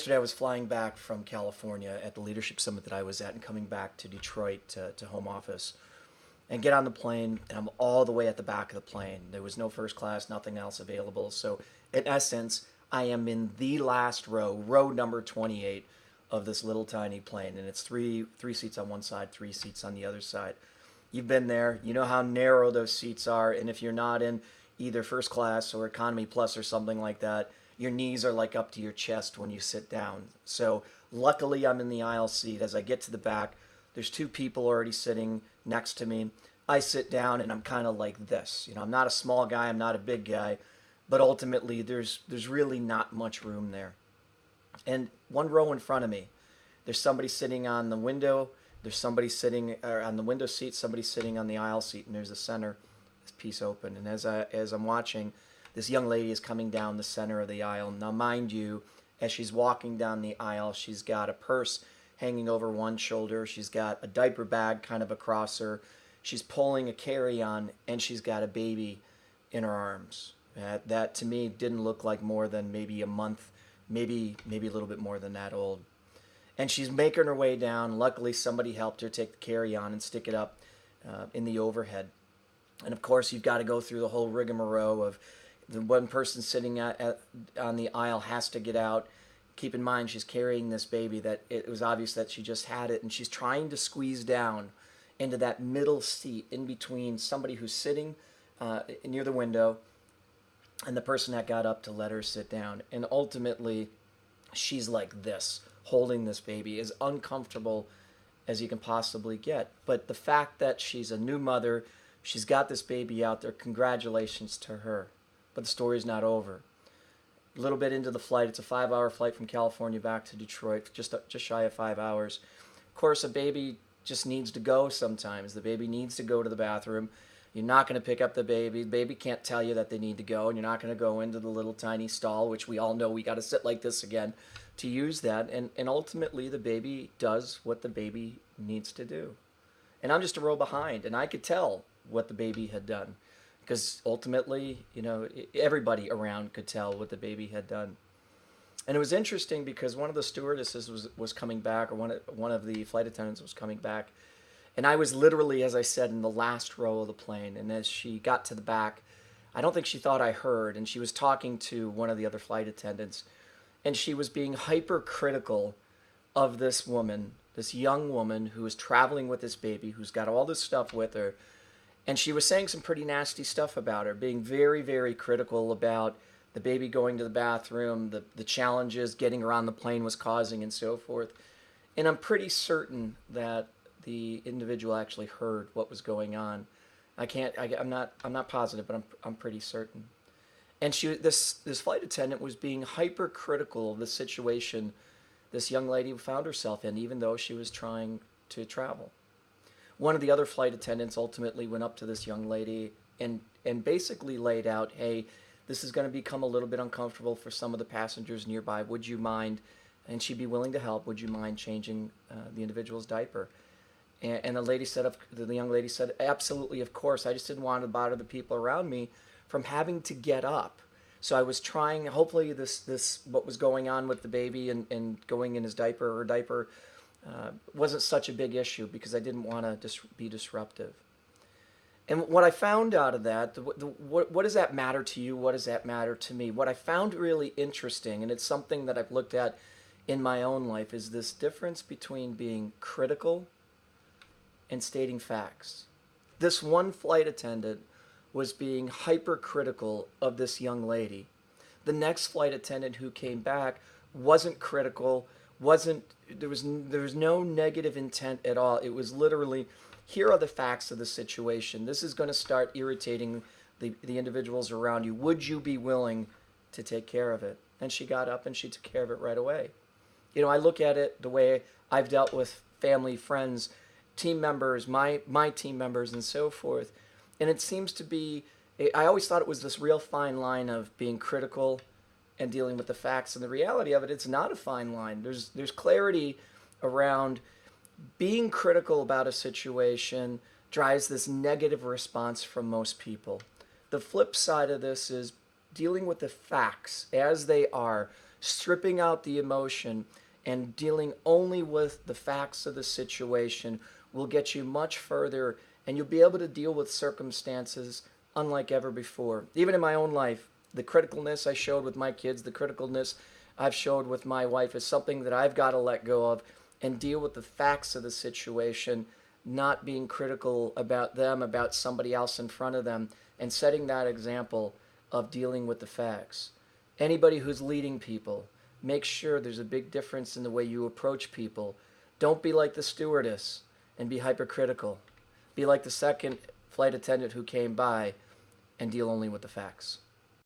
Yesterday I was flying back from California at the leadership summit that I was at and coming back to Detroit to home office and get on the plane, and I'm all the way at the back of the plane. There was no first class, nothing else available. So in essence, I am in the last row, row number 28 of this little tiny plane, and it's three seats on one side, three seats on the other side. You've been there, you know how narrow those seats are, and if you're not in either first class or economy plus or something like that, your knees are like up to your chest when you sit down. So luckily I'm in the aisle seat. As I get to the back, there's two people already sitting next to me. I sit down and I'm kind of like this. You know, I'm not a small guy, I'm not a big guy, but ultimately there's really not much room there. And one row in front of me, there's somebody sitting on the window, there's somebody sitting on the window seat, somebody sitting on the aisle seat, and there's the center piece open. And as I'm watching, this young lady is coming down the center of the aisle. Now, mind you, as she's walking down the aisle, she's got a purse hanging over one shoulder. She's got a diaper bag kind of across her. She's pulling a carry-on, and she's got a baby in her arms. That to me didn't look like more than maybe a month, maybe a little bit more than that old. And she's making her way down. Luckily, somebody helped her take the carry-on and stick it up in the overhead. And of course, you've got to go through the whole rigmarole of the one person sitting on the aisle has to get out. Keep in mind, she's carrying this baby that it was obvious that she just had it, and she's trying to squeeze down into that middle seat in between somebody who's sitting near the window and the person that got up to let her sit down. And ultimately, she's like this, holding this baby, as uncomfortable as you can possibly get. But the fact that she's a new mother, she's got this baby out there, congratulations to her. But the story's not over. A little bit into the flight, it's a 5-hour flight from California back to Detroit, just shy of 5 hours. Of course, a baby just needs to go sometimes. The baby needs to go to the bathroom. You're not going to pick up the baby. The baby can't tell you that they need to go, and you're not going to go into the little tiny stall, which we all know we got to sit like this again to use that. And ultimately, the baby does what the baby needs to do. And I'm just a row behind, and I could tell what the baby had done, because ultimately, you know, everybody around could tell what the baby had done. And it was interesting because one of the stewardesses was coming back, or one of the flight attendants was coming back, and I was literally, as I said, in the last row of the plane. And as she got to the back, I don't think she thought I heard, and she was talking to one of the other flight attendants, and she was being hypercritical of this woman, this young woman who is traveling with this baby, who's got all this stuff with her. And she was saying some pretty nasty stuff about her, being very, very critical about the baby going to the bathroom, the challenges getting her on the plane was causing, and so forth. And I'm pretty certain that the individual actually heard what was going on. I'm not positive, but I'm pretty certain. And this flight attendant was being hypercritical of the situation this young lady found herself in, even though she was trying to travel. One of the other flight attendants ultimately went up to this young lady and basically laid out, hey, this is going to become a little bit uncomfortable for some of the passengers nearby. Would you mind, and she'd be willing to help, would you mind changing the individual's diaper? And the young lady said, absolutely, of course. I just didn't want to bother the people around me from having to get up. So I was trying, hopefully this what was going on with the baby and going in his diaper or diaper wasn't such a big issue, because I didn't want to be disruptive. And what I found out of that, what does that matter to you? What does that matter to me? What I found really interesting, and it's something that I've looked at in my own life, is this difference between being critical and stating facts. This one flight attendant was being hypercritical of this young lady. The next flight attendant who came back wasn't critical, there was no negative intent at all. It was literally, here are the facts of the situation. This is going to start irritating the individuals around you. Would you be willing to take care of it? And she got up and she took care of it right away. You know, I look at it the way I've dealt with family, friends, team members, my team members, and so forth. And it seems to be, I always thought it was this real fine line of being critical and dealing with the facts. And the reality of it, it's not a fine line. There's clarity around being critical about a situation drives this negative response from most people. The flip side of this is dealing with the facts as they are, stripping out the emotion and dealing only with the facts of the situation will get you much further, and you'll be able to deal with circumstances unlike ever before. Even in my own life, the criticalness I showed with my kids, the criticalness I've showed with my wife is something that I've got to let go of and deal with the facts of the situation, not being critical about them, about somebody else in front of them, and setting that example of dealing with the facts. Anybody who's leading people, make sure there's a big difference in the way you approach people. Don't be like the stewardess and be hypercritical. Be like the second flight attendant who came by and deal only with the facts.